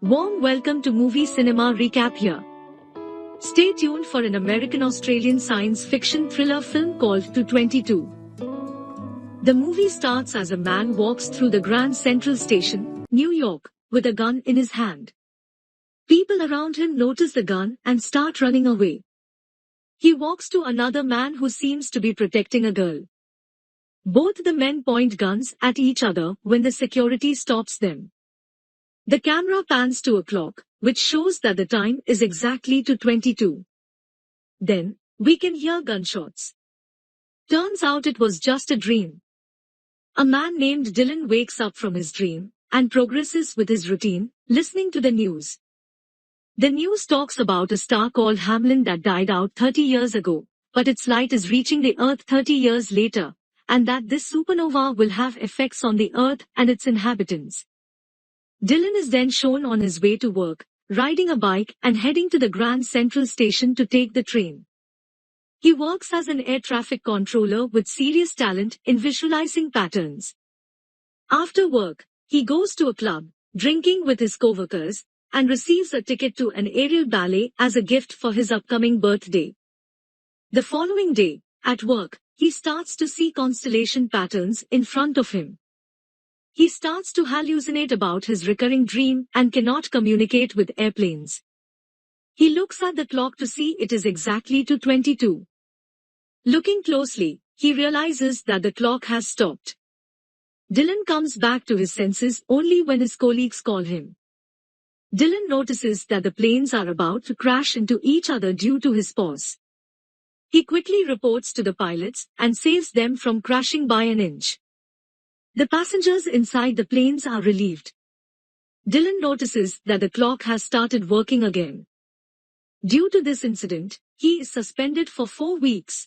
Warm welcome to Movie Cinema Recap here. Stay tuned for an American-Australian science fiction thriller film called 222. The movie starts as a man walks through the Grand Central Station, New York, with a gun in his hand. People around him notice the gun and start running away. He walks to another man who seems to be protecting a girl. Both the men point guns at each other when the security stops them. The camera pans to a clock, which shows that the time is exactly 2:22. Then, we can hear gunshots. Turns out it was just a dream. A man named Dylan wakes up from his dream and progresses with his routine, listening to the news. The news talks about a star called Hamlin that died out 30 years ago, but its light is reaching the Earth 30 years later, and that this supernova will have effects on the Earth and its inhabitants. Dylan is then shown on his way to work, riding a bike and heading to the Grand Central Station to take the train. He works as an air traffic controller with serious talent in visualizing patterns. After work, he goes to a club, drinking with his coworkers, and receives a ticket to an aerial ballet as a gift for his upcoming birthday. The following day, at work, he starts to see constellation patterns in front of him. He starts to hallucinate about his recurring dream and cannot communicate with airplanes. He looks at the clock to see it is exactly 2:22. Looking closely, he realizes that the clock has stopped. Dylan comes back to his senses only when his colleagues call him. Dylan notices that the planes are about to crash into each other due to his pause. He quickly reports to the pilots and saves them from crashing by an inch. The passengers inside the planes are relieved. Dylan notices that the clock has started working again. Due to this incident, he is suspended for 4 weeks.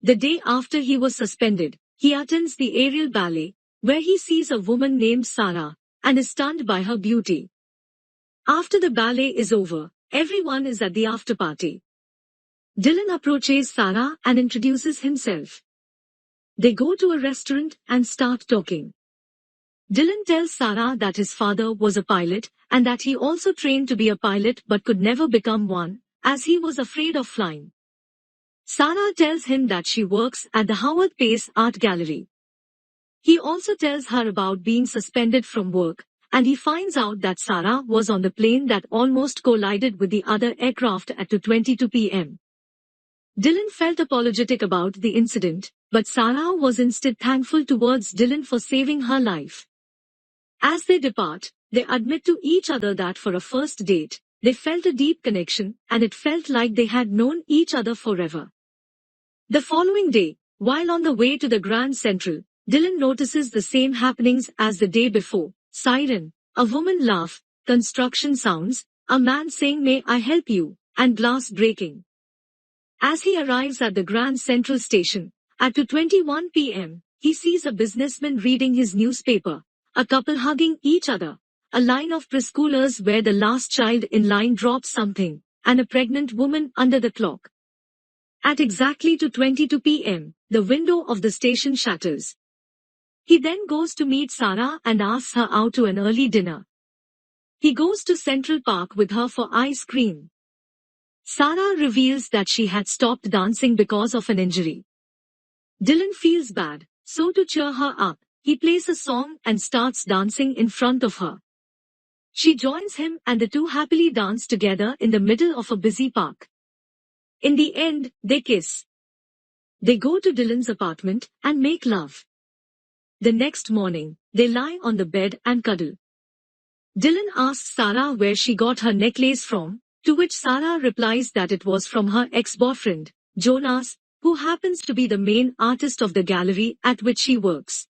The day after he was suspended, he attends the aerial ballet, where he sees a woman named Sarah, and is stunned by her beauty. After the ballet is over, everyone is at the after party. Dylan approaches Sarah and introduces himself. They go to a restaurant and start talking. Dylan tells Sarah that his father was a pilot and that he also trained to be a pilot but could never become one, as he was afraid of flying. Sarah tells him that she works at the Howard Pace Art Gallery. He also tells her about being suspended from work, and he finds out that Sarah was on the plane that almost collided with the other aircraft at 2:22 p.m. Dylan felt apologetic about the incident, but Sarah was instead thankful towards Dylan for saving her life. As they depart, they admit to each other that for a first date, they felt a deep connection and it felt like they had known each other forever. The following day, while on the way to the Grand Central, Dylan notices the same happenings as the day before: siren, a woman laugh, construction sounds, a man saying "May I help you?" and glass breaking. As he arrives at the Grand Central Station, at 2:21 p.m., he sees a businessman reading his newspaper, a couple hugging each other, a line of preschoolers where the last child in line drops something, and a pregnant woman under the clock. At exactly 2:22 p.m., the window of the station shatters. He then goes to meet Sarah and asks her out to an early dinner. He goes to Central Park with her for ice cream. Sarah reveals that she had stopped dancing because of an injury. Dylan feels bad, so to cheer her up, he plays a song and starts dancing in front of her. She joins him and the two happily dance together in the middle of a busy park. In the end, they kiss. They go to Dylan's apartment and make love. The next morning, they lie on the bed and cuddle. Dylan asks Sarah where she got her necklace from, to which Sarah replies that it was from her ex-boyfriend, Jonas, who happens to be the main artist of the gallery at which she works.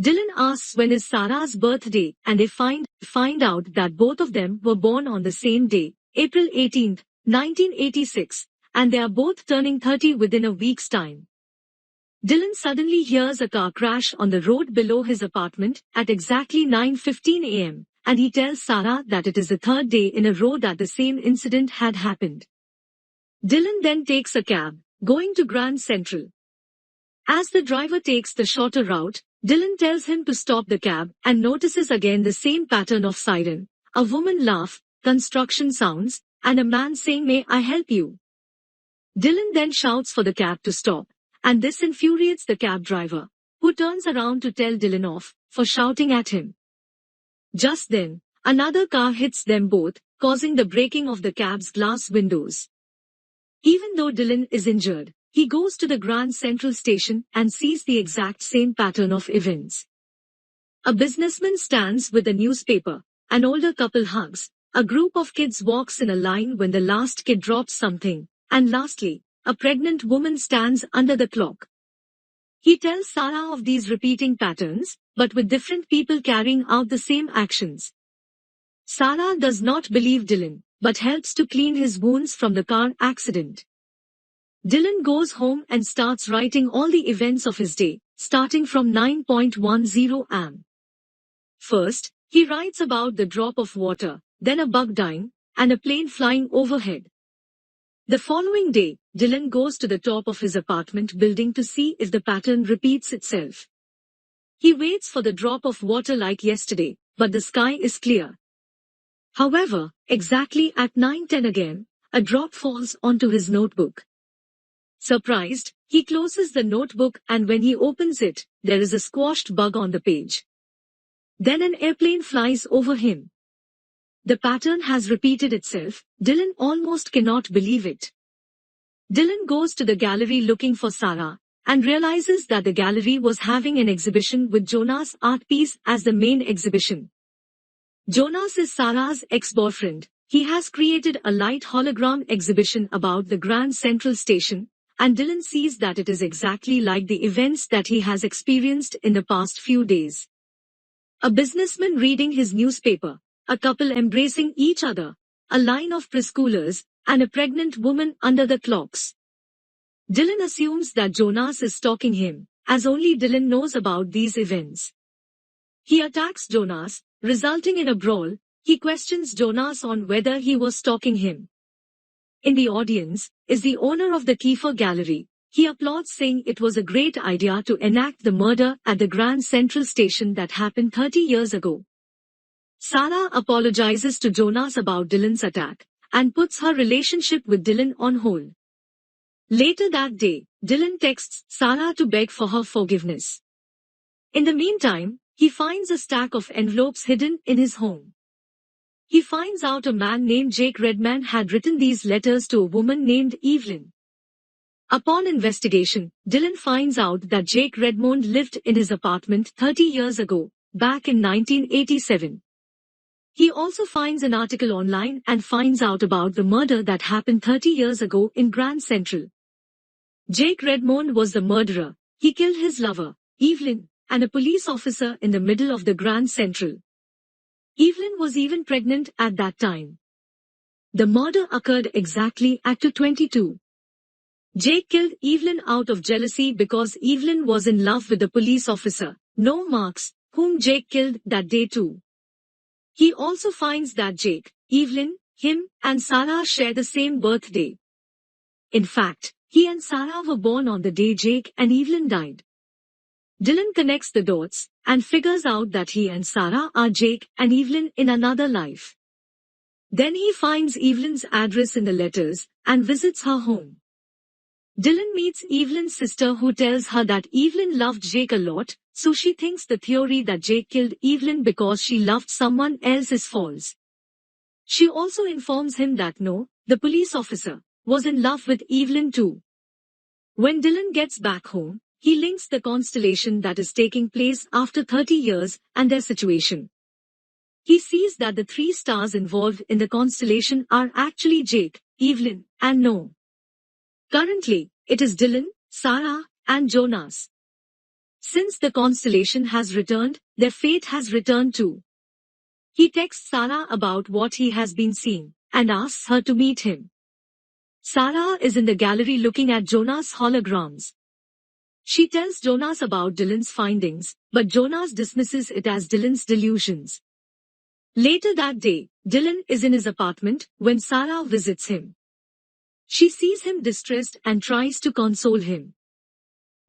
Dylan asks when is Sarah's birthday, and they find out that both of them were born on the same day, April 18, 1986, and they are both turning 30 within a week's time. Dylan suddenly hears a car crash on the road below his apartment at exactly 9:15 a.m., and he tells Sarah that it is the third day in a row that the same incident had happened. Dylan then takes a cab, going to Grand Central. As the driver takes the shorter route, Dylan tells him to stop the cab and notices again the same pattern of siren, a woman laugh, construction sounds, and a man saying, "May I help you?" Dylan then shouts for the cab to stop, and this infuriates the cab driver, who turns around to tell Dylan off for shouting at him. Just then, another car hits them both, causing the breaking of the cab's glass windows. Even though Dylan is injured, he goes to the Grand Central Station and sees the exact same pattern of events. A businessman stands with a newspaper, an older couple hugs, a group of kids walks in a line when the last kid drops something, and lastly, a pregnant woman stands under the clock. He tells Sarah of these repeating patterns, but with different people carrying out the same actions. Sarah does not believe Dylan, but helps to clean his wounds from the car accident. Dylan goes home and starts writing all the events of his day, starting from 9:10 am. First, he writes about the drop of water, then a bug dying, and a plane flying overhead. The following day, Dylan goes to the top of his apartment building to see if the pattern repeats itself. He waits for the drop of water like yesterday, but the sky is clear. However, exactly at 9:10 again, a drop falls onto his notebook. Surprised, he closes the notebook and when he opens it, there is a squashed bug on the page. Then an airplane flies over him. The pattern has repeated itself. Dylan almost cannot believe it. Dylan goes to the gallery looking for Sarah, and realizes that the gallery was having an exhibition with Jonas' art piece as the main exhibition. Jonas is Sarah's ex-boyfriend. He has created a light hologram exhibition about the Grand Central Station, and Dylan sees that it is exactly like the events that he has experienced in the past few days. A businessman reading his newspaper, a couple embracing each other, a line of preschoolers, and a pregnant woman under the clocks. Dylan assumes that Jonas is stalking him, as only Dylan knows about these events. He attacks Jonas, resulting in a brawl. He questions Jonas on whether he was stalking him. In the audience is the owner of the Kiefer Gallery. He applauds, saying it was a great idea to enact the murder at the Grand Central Station that happened 30 years ago. Sarah apologizes to Jonas about Dylan's attack, and puts her relationship with Dylan on hold. Later that day, Dylan texts Sarah to beg for her forgiveness. In the meantime, he finds a stack of envelopes hidden in his home. He finds out a man named Jake Redman had written these letters to a woman named Evelyn. Upon investigation, Dylan finds out that Jake Redmond lived in his apartment 30 years ago, back in 1987. He also finds an article online and finds out about the murder that happened 30 years ago in Grand Central. Jake Redmond was the murderer. He killed his lover, Evelyn, and a police officer in the middle of the Grand Central. Evelyn was even pregnant at that time. The murder occurred exactly at 2:22. Jake killed Evelyn out of jealousy because Evelyn was in love with the police officer, No Marks, whom Jake killed that day too. He also finds that Jake, Evelyn, him, and Sarah share the same birthday. In fact, he and Sarah were born on the day Jake and Evelyn died. Dylan connects the dots and figures out that he and Sarah are Jake and Evelyn in another life. Then he finds Evelyn's address in the letters and visits her home. Dylan meets Evelyn's sister, who tells her that Evelyn loved Jake a lot, so she thinks the theory that Jake killed Evelyn because she loved someone else is false. She also informs him that No, the police officer, was in love with Evelyn too. When Dylan gets back home, he links the constellation that is taking place after 30 years and their situation. He sees that the 3 stars involved in the constellation are actually Jake, Evelyn, and No. Currently, it is Dylan, Sarah, and Jonas. Since the constellation has returned, their fate has returned too. He texts Sarah about what he has been seeing, and asks her to meet him. Sarah is in the gallery looking at Jonas' holograms. She tells Jonas about Dylan's findings, but Jonas dismisses it as Dylan's delusions. Later that day, Dylan is in his apartment when Sarah visits him. She sees him distressed and tries to console him.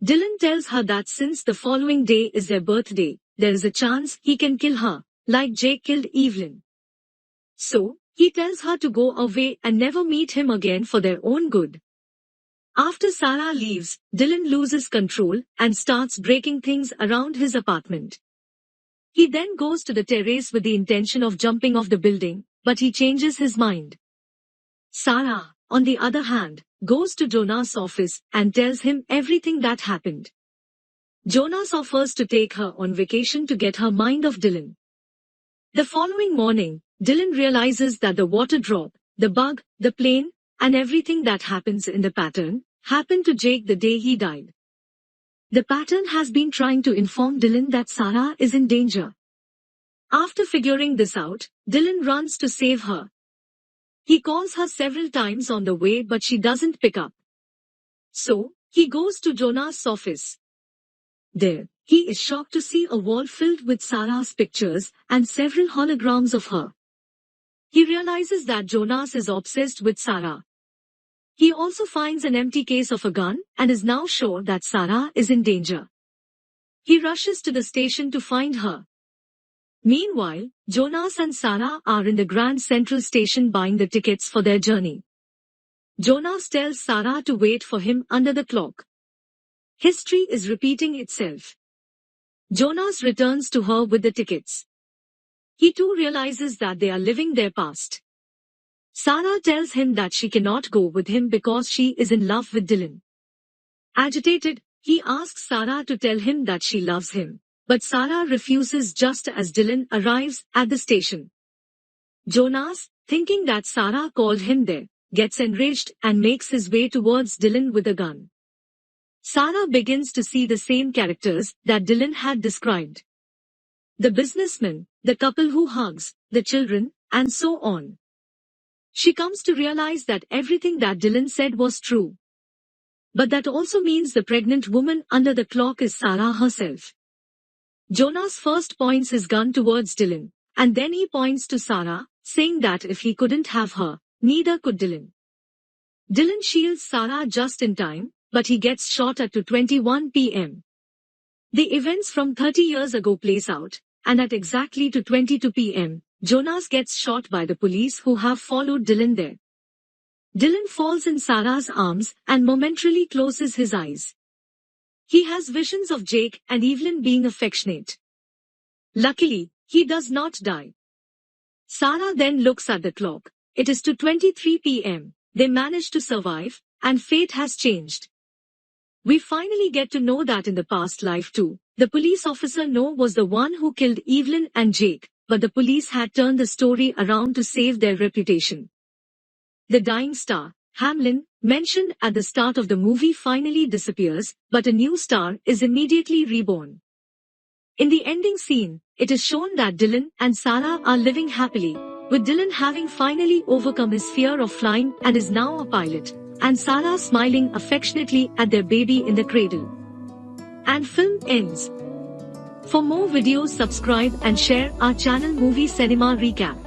Dylan tells her that since the following day is their birthday, there is a chance he can kill her, like Jake killed Evelyn. So, he tells her to go away and never meet him again for their own good. After Sarah leaves, Dylan loses control and starts breaking things around his apartment. He then goes to the terrace with the intention of jumping off the building, but he changes his mind. Sarah, on the other hand, goes to Jonas' office and tells him everything that happened. Jonas offers to take her on vacation to get her mind off Dylan. The following morning, Dylan realizes that the water drop, the bug, the plane, and everything that happens in the pattern, happened to Jake the day he died. The pattern has been trying to inform Dylan that Sarah is in danger. After figuring this out, Dylan runs to save her. He calls her several times on the way but she doesn't pick up. So, he goes to Jonas' office. There, he is shocked to see a wall filled with Sarah's pictures and several holograms of her. He realizes that Jonas is obsessed with Sarah. He also finds an empty case of a gun and is now sure that Sarah is in danger. He rushes to the station to find her. Meanwhile, Jonas and Sarah are in the Grand Central Station buying the tickets for their journey. Jonas tells Sarah to wait for him under the clock. History is repeating itself. Jonas returns to her with the tickets. He too realizes that they are living their past. Sarah tells him that she cannot go with him because she is in love with Dylan. Agitated, he asks Sarah to tell him that she loves him, but Sarah refuses just as Dylan arrives at the station. Jonas, thinking that Sarah called him there, gets enraged and makes his way towards Dylan with a gun. Sarah begins to see the same characters that Dylan had described. The businessman, the couple who hugs, the children, and so on. She comes to realize that everything that Dylan said was true. But that also means the pregnant woman under the clock is Sarah herself. Jonas first points his gun towards Dylan, and then he points to Sarah, saying that if he couldn't have her, neither could Dylan. Dylan shields Sarah just in time, but he gets shot at 2:21 p.m. The events from 30 years ago plays out, and at exactly 2:22 p.m., Jonas gets shot by the police who have followed Dylan there. Dylan falls in Sarah's arms and momentarily closes his eyes. He has visions of Jake and Evelyn being affectionate. Luckily, he does not die. Sarah then looks at the clock. It is 2:23 p.m. They manage to survive, and fate has changed. We finally get to know that in the past life too, the police officer Noah was the one who killed Evelyn and Jake, but the police had turned the story around to save their reputation. The dying star, Hamlin, mentioned at the start of the movie finally disappears, but a new star is immediately reborn. In the ending scene, it is shown that Dylan and Sarah are living happily, with Dylan having finally overcome his fear of flying and is now a pilot, and Sarah smiling affectionately at their baby in the cradle. And film ends. For more videos, subscribe and share our channel Movie Cinema Recap.